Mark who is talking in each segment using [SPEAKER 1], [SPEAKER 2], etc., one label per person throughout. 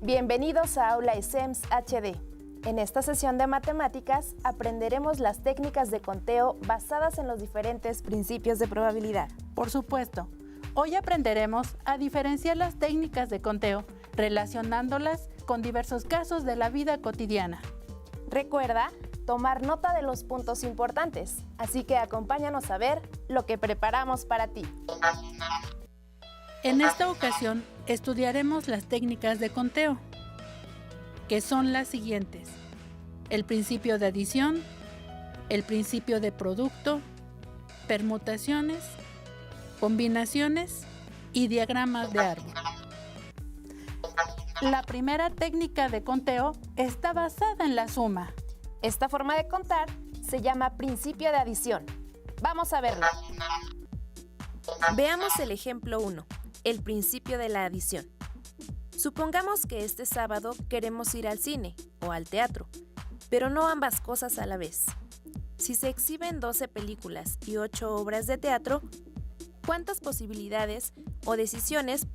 [SPEAKER 1] Bienvenidos a Aula ESEMS HD. En esta sesión de matemáticas aprenderemos las técnicas de conteo basadas en los diferentes principios de probabilidad.
[SPEAKER 2] Por supuesto, hoy aprenderemos a diferenciar las técnicas de conteo relacionándolas con diversos casos de la vida cotidiana.
[SPEAKER 1] Recuerda tomar nota de los puntos importantes, así que acompáñanos a ver lo que preparamos para ti.
[SPEAKER 2] En esta ocasión estudiaremos las técnicas de conteo, que son las siguientes: el principio de adición, el principio de producto, permutaciones, combinaciones y diagramas de árbol. La primera técnica de conteo está basada en la suma.
[SPEAKER 1] Esta forma de contar se llama principio de adición. Vamos a verlo. Veamos el ejemplo 1, el principio de la adición. Supongamos que este sábado queremos ir al cine o al teatro, pero no ambas cosas a la vez. Si se exhiben 12 películas y 8 obras de teatro, ¿cuántas posibilidades o decisiones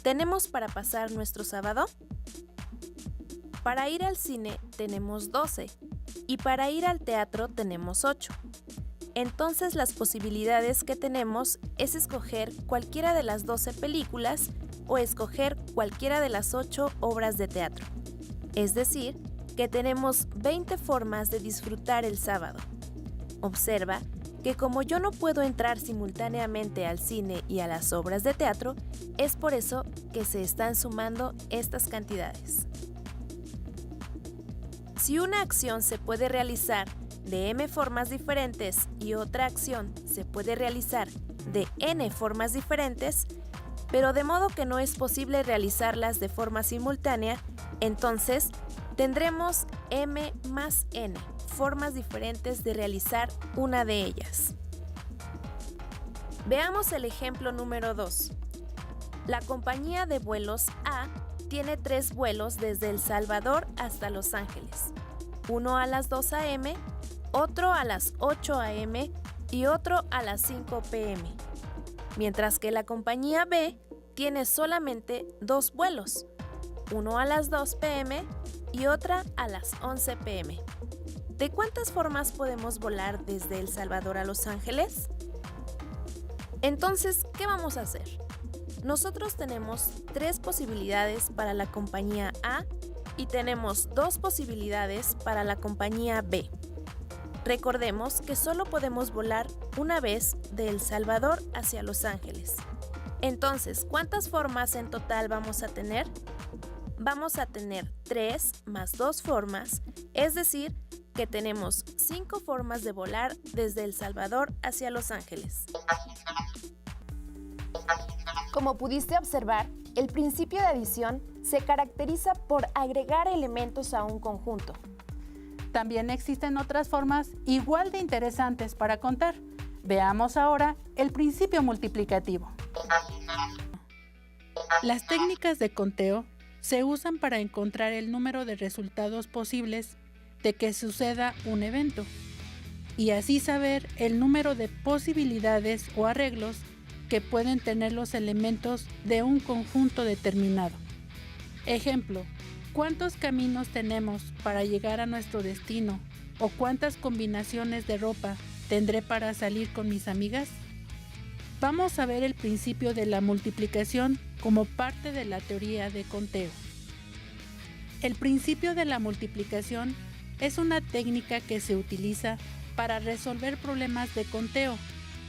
[SPEAKER 1] tenemos para pasar nuestro sábado? Para ir al cine tenemos 12 y para ir al teatro tenemos 8. Entonces las posibilidades que tenemos es escoger cualquiera de las 12 películas o escoger cualquiera de las 8 obras de teatro. Es decir, que tenemos 20 formas de disfrutar el sábado. Observa que como yo no puedo entrar simultáneamente al cine y a las obras de teatro, es por eso que se están sumando estas cantidades. Si una acción se puede realizar de m formas diferentes y otra acción se puede realizar de n formas diferentes, pero de modo que no es posible realizarlas de forma simultánea, entonces tendremos m más n formas diferentes de realizar una de ellas. Veamos el ejemplo número 2. La compañía de vuelos A tiene 3 vuelos desde El Salvador hasta Los Ángeles. Uno a las 2 a.m., otro a las 8 a.m. y otro a las 5 p.m. Mientras que la compañía B tiene solamente 2 vuelos, uno a las 2 p.m. y otra a las 11 p.m. ¿De cuántas formas podemos volar desde El Salvador a Los Ángeles? Entonces, ¿qué vamos a hacer? Nosotros tenemos 3 posibilidades para la compañía A y tenemos 2 posibilidades para la compañía B. Recordemos que solo podemos volar una vez de El Salvador hacia Los Ángeles. Entonces, ¿cuántas formas en total vamos a tener? Vamos a tener 3 más 2 formas, es decir, que tenemos 5 formas de volar desde El Salvador hacia Los Ángeles. Como pudiste observar, el principio de adición se caracteriza por agregar elementos a un conjunto.
[SPEAKER 2] También existen otras formas igual de interesantes para contar. Veamos ahora el principio multiplicativo. Las técnicas de conteo se usan para encontrar el número de resultados posibles de que suceda un evento y así saber el número de posibilidades o arreglos que pueden tener los elementos de un conjunto determinado. Ejemplo: ¿cuántos caminos tenemos para llegar a nuestro destino? ¿O cuántas combinaciones de ropa tendré para salir con mis amigas? Vamos a ver el principio de la multiplicación como parte de la teoría de conteo. El principio de la multiplicación es una técnica que se utiliza para resolver problemas de conteo,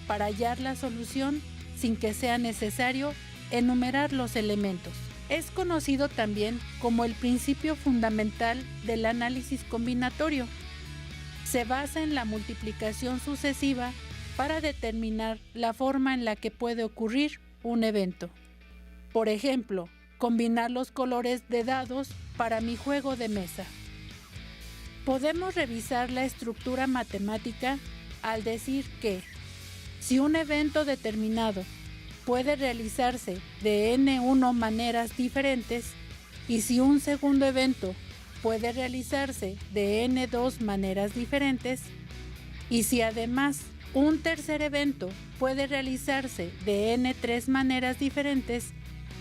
[SPEAKER 2] para hallar la solución sin que sea necesario enumerar los elementos. Es conocido también como el principio fundamental del análisis combinatorio. Se basa en la multiplicación sucesiva para determinar la forma en la que puede ocurrir un evento. Por ejemplo, combinar los colores de dados para mi juego de mesa. Podemos revisar la estructura matemática al decir que si un evento determinado puede realizarse de n1 maneras diferentes y si un segundo evento puede realizarse de n2 maneras diferentes y si además un tercer evento puede realizarse de n3 maneras diferentes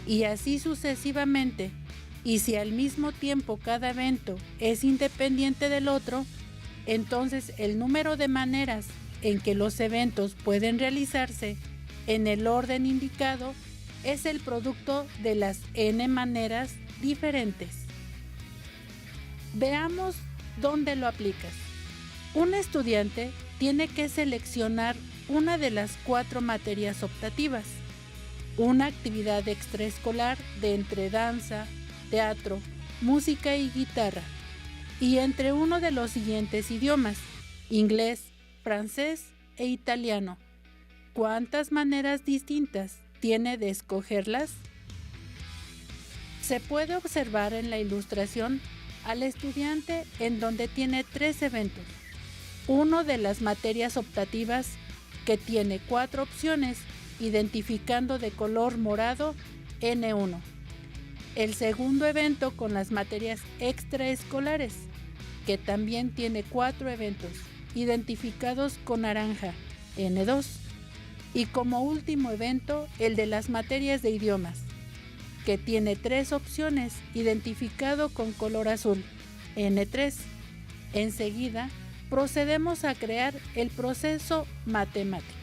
[SPEAKER 2] y así sucesivamente, Y si al mismo tiempo cada evento es independiente del otro, entonces el número de maneras en que los eventos pueden realizarse en el orden indicado es el producto de las n maneras diferentes. Veamos dónde lo aplicas. Un estudiante tiene que seleccionar una de las 4 materias optativas, una actividad extraescolar de entre danza, teatro, música y guitarra, y entre uno de los siguientes idiomas, inglés, francés e italiano. ¿Cuántas maneras distintas tiene de escogerlas? Se puede observar en la ilustración al estudiante en donde tiene 3 eventos. Uno de las materias optativas que tiene 4 opciones, identificando de color morado N1. El segundo evento con las materias extraescolares, que también tiene 4 eventos, identificados con naranja N2. Y como último evento, el de las materias de idiomas, que tiene 3 opciones, identificado con color azul N3. Enseguida, procedemos a crear el proceso matemático.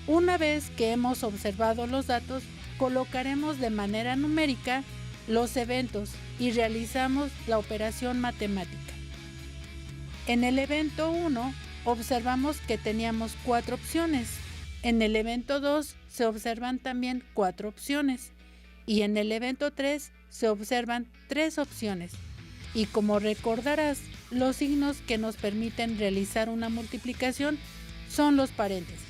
[SPEAKER 2] Una vez que hemos observado los datos, colocaremos de manera numérica los eventos y realizamos la operación matemática. En el evento 1 observamos que teníamos 4 opciones. En el evento 2 se observan también 4 opciones y en el evento 3 se observan 3 opciones. Y como recordarás, los signos que nos permiten realizar una multiplicación son los paréntesis.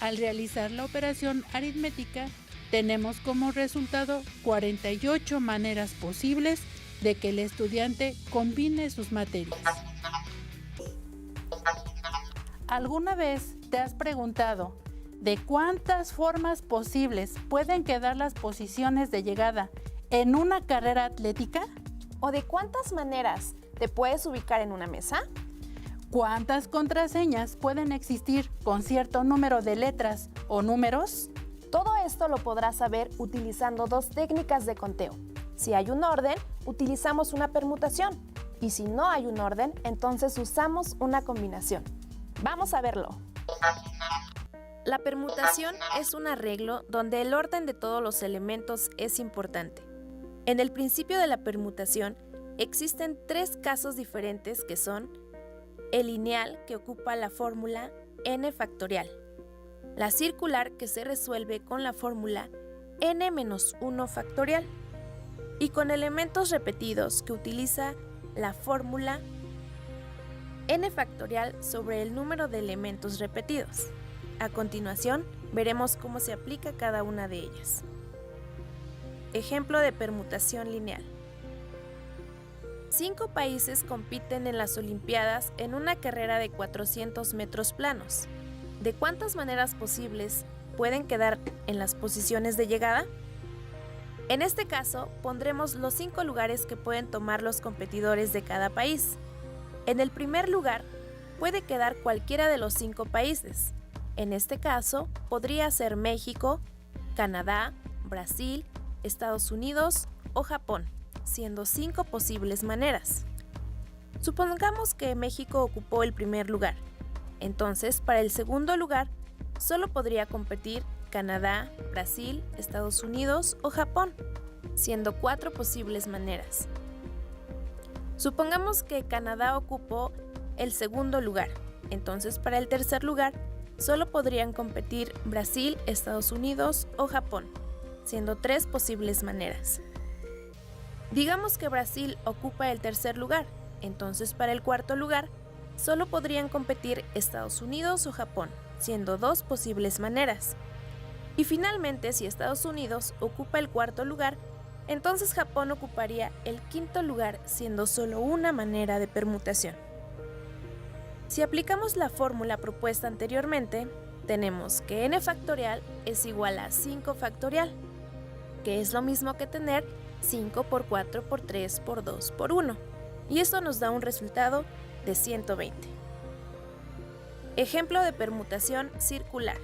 [SPEAKER 2] Al realizar la operación aritmética, tenemos como resultado 48 maneras posibles de que el estudiante combine sus materias. ¿Alguna vez te has preguntado de cuántas formas posibles pueden quedar las posiciones de llegada en una carrera atlética?
[SPEAKER 1] ¿O de cuántas maneras te puedes ubicar en una mesa?
[SPEAKER 2] ¿Cuántas contraseñas pueden existir con cierto número de letras o números?
[SPEAKER 1] Todo esto lo podrás saber utilizando 2 técnicas de conteo. Si hay un orden, utilizamos una permutación. Y si no hay un orden, entonces usamos una combinación. Vamos a verlo. La permutación es un arreglo donde el orden de todos los elementos es importante. En el principio de la permutación existen 3 casos diferentes que son el lineal, que ocupa la fórmula n factorial, la circular, que se resuelve con la fórmula n-1 factorial, y con elementos repetidos, que utiliza la fórmula n factorial sobre el número de elementos repetidos. A continuación, veremos cómo se aplica cada una de ellas. Ejemplo de permutación lineal. 5 países compiten en las Olimpiadas en una carrera de 400 metros planos. ¿De cuántas maneras posibles pueden quedar en las posiciones de llegada? En este caso, pondremos los 5 lugares que pueden tomar los competidores de cada país. En el primer lugar, puede quedar cualquiera de los 5 países. En este caso, podría ser México, Canadá, Brasil, Estados Unidos o Japón, siendo 5 posibles maneras. Supongamos que México ocupó el primer lugar. Entonces, para el segundo lugar, solo podría competir Canadá, Brasil, Estados Unidos o Japón, siendo 4 posibles maneras. Supongamos que Canadá ocupó el segundo lugar. Entonces, para el tercer lugar, solo podrían competir Brasil, Estados Unidos o Japón, siendo 3 posibles maneras. Digamos que Brasil ocupa el tercer lugar, entonces para el cuarto lugar solo podrían competir Estados Unidos o Japón, siendo 2 posibles maneras. Y finalmente, si Estados Unidos ocupa el cuarto lugar, entonces Japón ocuparía el quinto lugar, siendo solo una manera de permutación. Si aplicamos la fórmula propuesta anteriormente, tenemos que n factorial es igual a 5 factorial, que es lo mismo que tener 5 por 4 por 3 por 2 por 1, y esto nos da un resultado de 120. Ejemplo de permutación circular.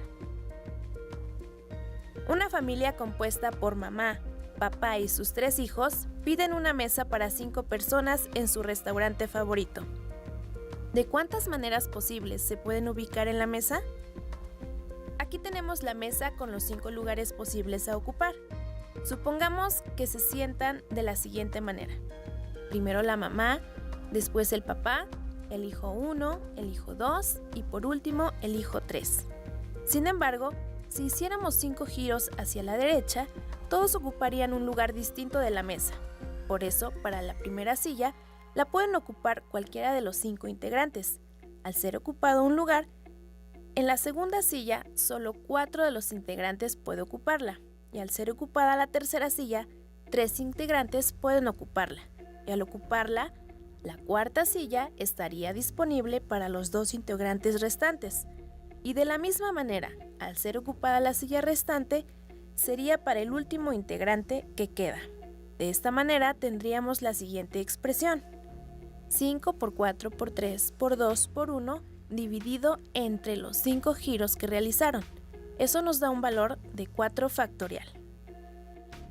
[SPEAKER 1] Una familia compuesta por mamá, papá y sus 3 hijos piden una mesa para 5 personas en su restaurante favorito. ¿De cuántas maneras posibles se pueden ubicar en la mesa? Aquí tenemos la mesa con los 5 lugares posibles a ocupar. Supongamos que se sientan de la siguiente manera. Primero la mamá, después el papá, el hijo 1, el hijo 2 y por último el hijo 3. Sin embargo, si hiciéramos 5 giros hacia la derecha, todos ocuparían un lugar distinto de la mesa. Por eso, para la primera silla, la pueden ocupar cualquiera de los 5 integrantes. Al ser ocupado un lugar, en la segunda silla, solo 4 de los integrantes pueden ocuparla. Y al ser ocupada la tercera silla, 3 integrantes pueden ocuparla. Y al ocuparla, la cuarta silla estaría disponible para los 2 integrantes restantes. Y de la misma manera, al ser ocupada la silla restante, sería para el último integrante que queda. De esta manera tendríamos la siguiente expresión: 5 por 4 por 3 por 2 por 1 dividido entre los 5 giros que realizaron. Eso nos da un valor de 4 factorial.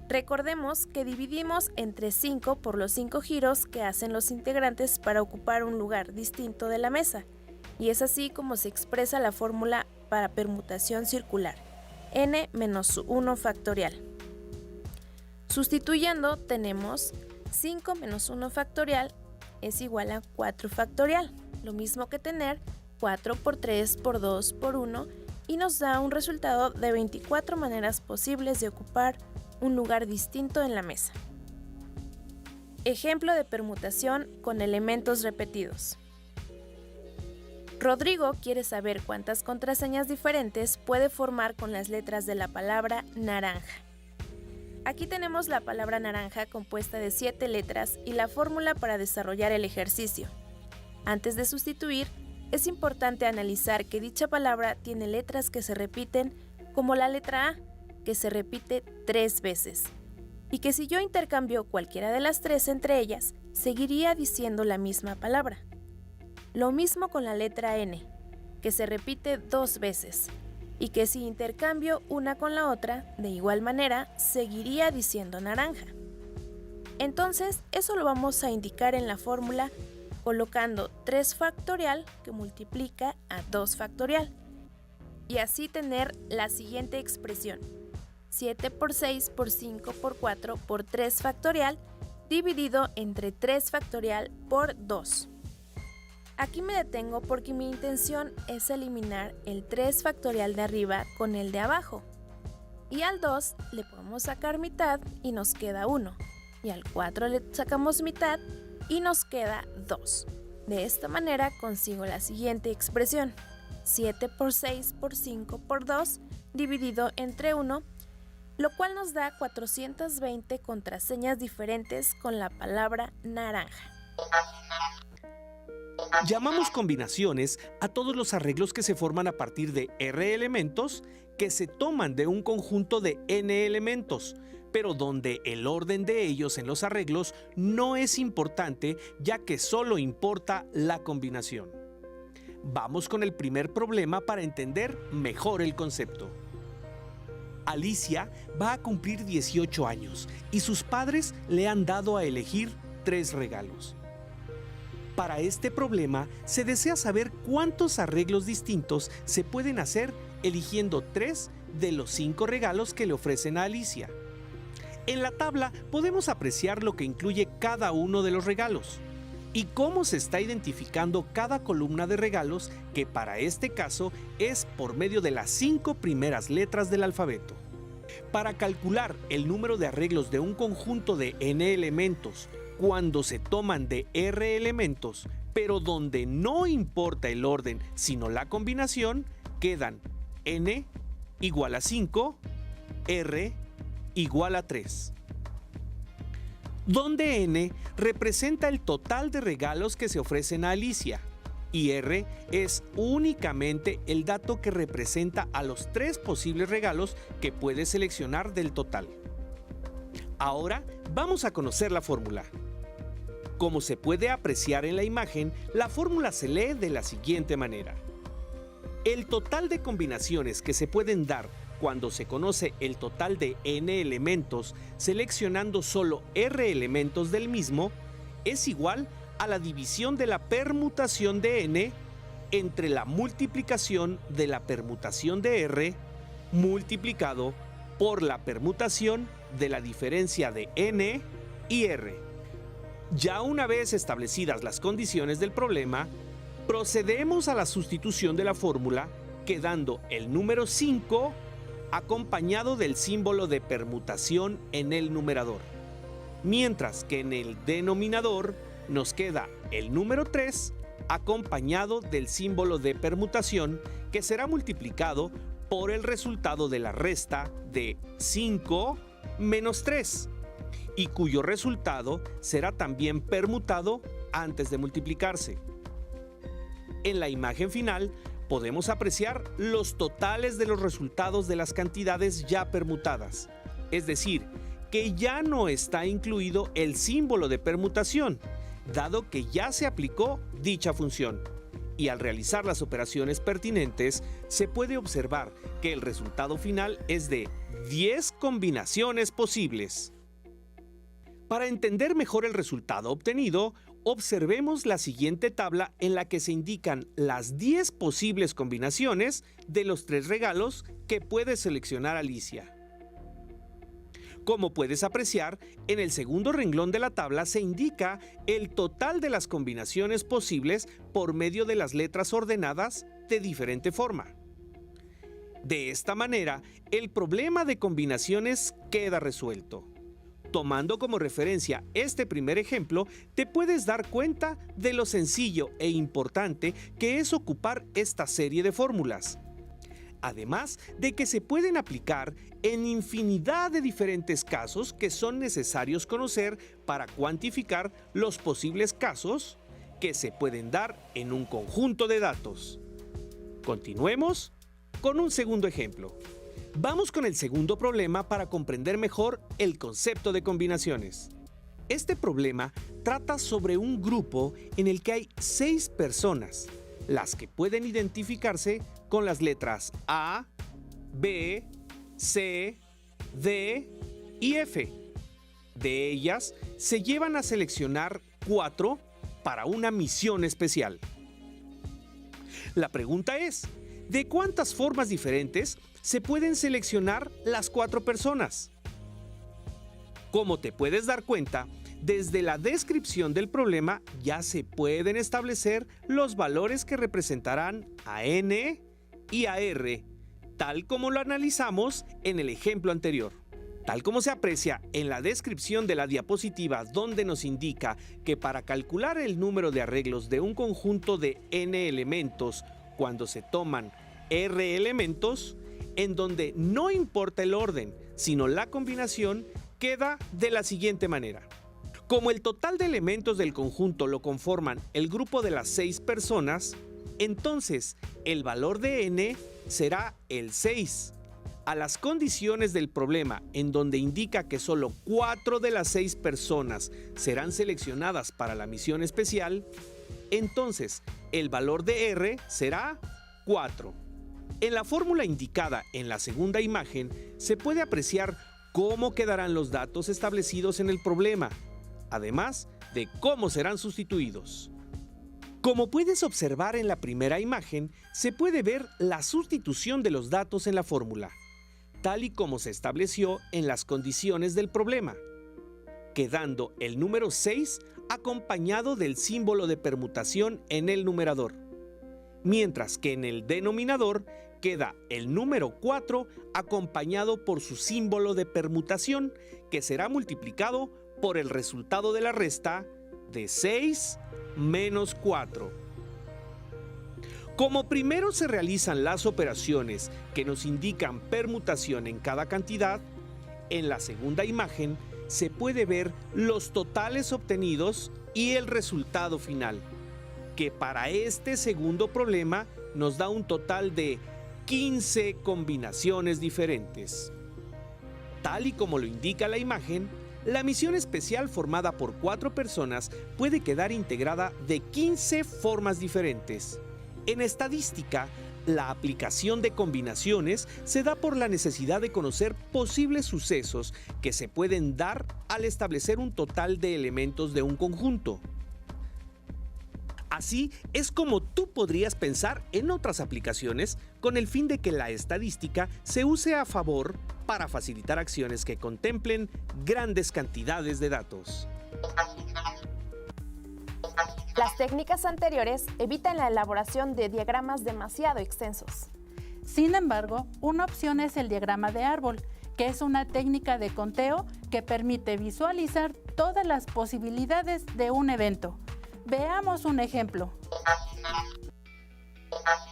[SPEAKER 1] Recordemos que dividimos entre 5 por los 5 giros que hacen los integrantes para ocupar un lugar distinto de la mesa, y es así como se expresa la fórmula para permutación circular, n menos 1 factorial. Sustituyendo tenemos 5 menos 1 factorial es igual a 4 factorial, lo mismo que tener 4 por 3 por 2 por 1, y nos da un resultado de 24 maneras posibles de ocupar un lugar distinto en la mesa. Ejemplo de permutación con elementos repetidos. Rodrigo quiere saber cuántas contraseñas diferentes puede formar con las letras de la palabra naranja. Aquí tenemos la palabra naranja compuesta de 7 letras y la fórmula para desarrollar el ejercicio. Antes de sustituir, es importante analizar que dicha palabra tiene letras que se repiten, como la letra A, que se repite 3 veces, y que si yo intercambio cualquiera de las 3 entre ellas, seguiría diciendo la misma palabra. Lo mismo con la letra N, que se repite 2 veces, y que si intercambio una con la otra, de igual manera, seguiría diciendo naranja. Entonces, eso lo vamos a indicar en la fórmula colocando 3 factorial que multiplica a 2 factorial, y así tener la siguiente expresión: 7 por 6 por 5 por 4 por 3 factorial dividido entre 3 factorial por 2. Aquí me detengo porque mi intención es eliminar el 3 factorial de arriba con el de abajo. Y al 2 le podemos sacar mitad y nos queda 1. Y al 4 le sacamos mitad y nos queda 2. De esta manera consigo la siguiente expresión: 7 por 6 por 5 por 2 dividido entre 1, lo cual nos da 420 contraseñas diferentes con la palabra naranja.
[SPEAKER 3] Llamamos combinaciones a todos los arreglos que se forman a partir de R elementos que se toman de un conjunto de N elementos, pero donde el orden de ellos en los arreglos no es importante, ya que solo importa la combinación. Vamos con el primer problema para entender mejor el concepto. Alicia va a cumplir 18 años y sus padres le han dado a elegir 3 regalos. Para este problema se desea saber cuántos arreglos distintos se pueden hacer eligiendo 3 de los 5 regalos que le ofrecen a Alicia. En la tabla podemos apreciar lo que incluye cada uno de los regalos y cómo se está identificando cada columna de regalos, que para este caso es por medio de las 5 primeras letras del alfabeto. Para calcular el número de arreglos de un conjunto de n elementos cuando se toman de R elementos, pero donde no importa el orden sino la combinación, quedan n igual a 5, r igual a 3. Donde n representa el total de regalos que se ofrecen a Alicia y r es únicamente el dato que representa a los 3 posibles regalos que puede seleccionar del total. Ahora vamos a conocer la fórmula. Como se puede apreciar en la imagen, la fórmula se lee de la siguiente manera. El total de combinaciones que se pueden dar cuando se conoce el total de n elementos seleccionando solo r elementos del mismo, es igual a la división de la permutación de n entre la multiplicación de la permutación de r multiplicado por la permutación de la diferencia de n y r. Ya una vez establecidas las condiciones del problema, procedemos a la sustitución de la fórmula, quedando el número 5 acompañado del símbolo de permutación en el numerador, mientras que en el denominador nos queda el número 3 acompañado del símbolo de permutación que será multiplicado por el resultado de la resta de 5 menos 3 y cuyo resultado será también permutado antes de multiplicarse. En la imagen final podemos apreciar los totales de los resultados de las cantidades ya permutadas, es decir, que ya no está incluido el símbolo de permutación, dado que ya se aplicó dicha función. Y al realizar las operaciones pertinentes, se puede observar que el resultado final es de 10 combinaciones posibles. Para entender mejor el resultado obtenido, observemos la siguiente tabla en la que se indican las 10 posibles combinaciones de los 3 regalos que puede seleccionar Alicia. Como puedes apreciar, en el segundo renglón de la tabla se indica el total de las combinaciones posibles por medio de las letras ordenadas de diferente forma. De esta manera, el problema de combinaciones queda resuelto. Tomando como referencia este primer ejemplo, te puedes dar cuenta de lo sencillo e importante que es ocupar esta serie de fórmulas. Además de que se pueden aplicar en infinidad de diferentes casos que son necesarios conocer para cuantificar los posibles casos que se pueden dar en un conjunto de datos. Continuemos con un segundo ejemplo. Vamos con el segundo problema para comprender mejor el concepto de combinaciones. Este problema trata sobre un grupo en el que hay 6 personas, las que pueden identificarse con las letras A, B, C, D y F. De ellas, se llevan a seleccionar 4 para una misión especial. La pregunta es, ¿de cuántas formas diferentes se pueden seleccionar las 4 personas? Como te puedes dar cuenta, desde la descripción del problema ya se pueden establecer los valores que representarán a n y a r, tal como lo analizamos en el ejemplo anterior. Tal como se aprecia en la descripción de la diapositiva, donde nos indica que para calcular el número de arreglos de un conjunto de n elementos cuando se toman r elementos, en donde no importa el orden, sino la combinación, queda de la siguiente manera. Como el total de elementos del conjunto lo conforman el grupo de las 6 personas, entonces el valor de n será el 6. A las condiciones del problema en donde indica que solo 4 de las 6 personas serán seleccionadas para la misión especial, entonces el valor de r será 4. En la fórmula indicada en la segunda imagen se puede apreciar cómo quedarán los datos establecidos en el problema, además de cómo serán sustituidos. Como puedes observar en la primera imagen, se puede ver la sustitución de los datos en la fórmula, tal y como se estableció en las condiciones del problema, quedando el número 6 acompañado del símbolo de permutación en el numerador, mientras que en el denominador queda el número 4 acompañado por su símbolo de permutación, que será multiplicado por el resultado de la resta de 6 menos 4. Como primero se realizan las operaciones que nos indican permutación en cada cantidad, en la segunda imagen se puede ver los totales obtenidos y el resultado final, que para este segundo problema nos da un total de 15 combinaciones diferentes. Tal y como lo indica la imagen, la misión especial formada por 4 personas puede quedar integrada de 15 formas diferentes. En estadística, La aplicación de combinaciones se da por la necesidad de conocer posibles sucesos que se pueden dar al establecer un total de elementos de un conjunto. Así es como tú podrías pensar en otras aplicaciones con el fin de que la estadística se use a favor para facilitar acciones que contemplen grandes cantidades de datos.
[SPEAKER 1] Las técnicas anteriores evitan la elaboración de diagramas demasiado extensos.
[SPEAKER 2] Sin embargo, una opción es el diagrama de árbol, que es una técnica de conteo que permite visualizar todas las posibilidades de un evento. Veamos un ejemplo.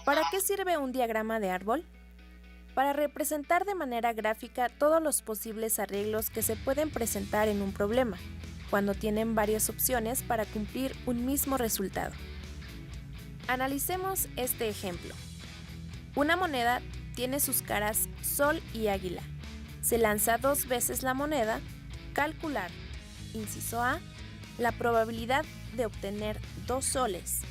[SPEAKER 1] ¿Para qué sirve un diagrama de árbol? Para representar de manera gráfica todos los posibles arreglos que se pueden presentar en un problema, cuando tienen varias opciones para cumplir un mismo resultado. Analicemos este ejemplo. Una moneda tiene sus caras sol y águila. Se lanza 2 veces la moneda. Calcular, inciso A, la probabilidad de obtener 2 soles.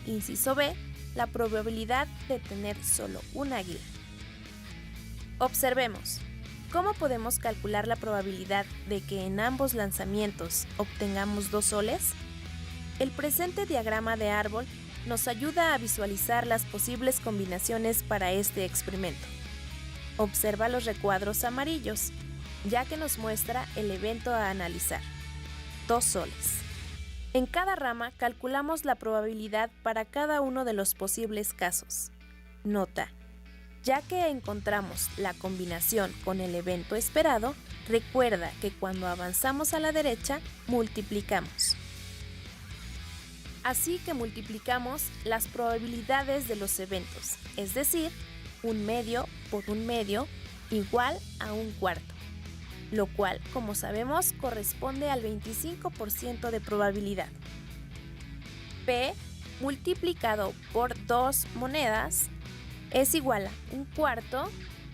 [SPEAKER 1] Inciso B, la probabilidad de tener solo un águila. Observemos. ¿Cómo podemos calcular la probabilidad de que en ambos lanzamientos obtengamos 2 soles? El presente diagrama de árbol nos ayuda a visualizar las posibles combinaciones para este experimento. Observa los recuadros amarillos, ya que nos muestra el evento a analizar. 2 soles. En cada rama calculamos la probabilidad para cada uno de los posibles casos. Nota: ya que encontramos la combinación con el evento esperado, recuerda que cuando avanzamos a la derecha, multiplicamos. Así que multiplicamos las probabilidades de los eventos, es decir, 1/2 por 1/2 igual a 1/4, lo cual, como sabemos, corresponde al 25% de probabilidad. P multiplicado por 2 monedas es igual a 1/4,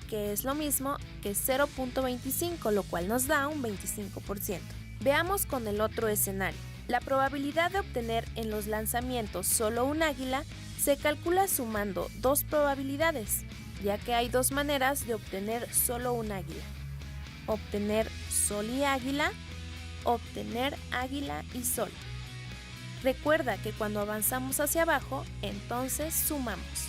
[SPEAKER 1] que es lo mismo que 0.25, lo cual nos da un 25%. Veamos con el otro escenario. La probabilidad de obtener en los lanzamientos solo un águila se calcula sumando 2 probabilidades, ya que hay 2 maneras de obtener solo un águila. Obtener sol y águila, obtener águila y sol. Recuerda que cuando avanzamos hacia abajo, entonces sumamos.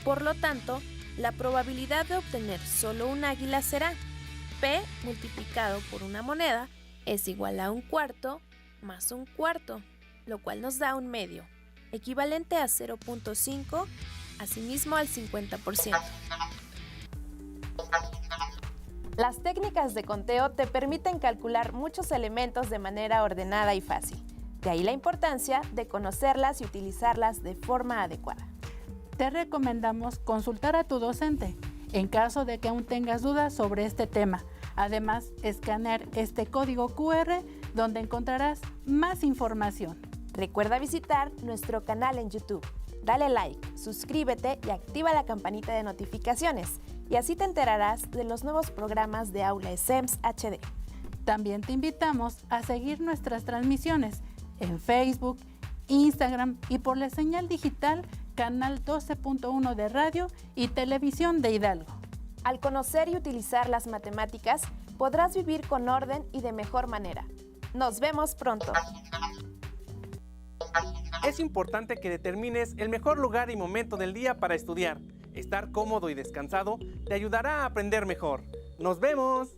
[SPEAKER 1] Por lo tanto, la probabilidad de obtener solo un águila será P multiplicado por una moneda es igual a 1/4 más 1/4, lo cual nos da 1/2, equivalente a 0.5, asimismo al 50%. Las técnicas de conteo te permiten calcular muchos elementos de manera ordenada y fácil. De ahí la importancia de conocerlas y utilizarlas de forma adecuada.
[SPEAKER 2] Te recomendamos consultar a tu docente en caso de que aún tengas dudas sobre este tema. Además, escanear este código QR donde encontrarás más información.
[SPEAKER 1] Recuerda visitar nuestro canal en YouTube. Dale like, suscríbete y activa la campanita de notificaciones y así te enterarás de los nuevos programas de Aula SEMS HD.
[SPEAKER 2] También te invitamos a seguir nuestras transmisiones en Facebook, Instagram y por la señal digital Canal 12.1 de Radio y Televisión de Hidalgo.
[SPEAKER 1] Al conocer y utilizar las matemáticas, podrás vivir con orden y de mejor manera. Nos vemos pronto.
[SPEAKER 4] Es importante que determines el mejor lugar y momento del día para estudiar. Estar cómodo y descansado te ayudará a aprender mejor. ¡Nos vemos!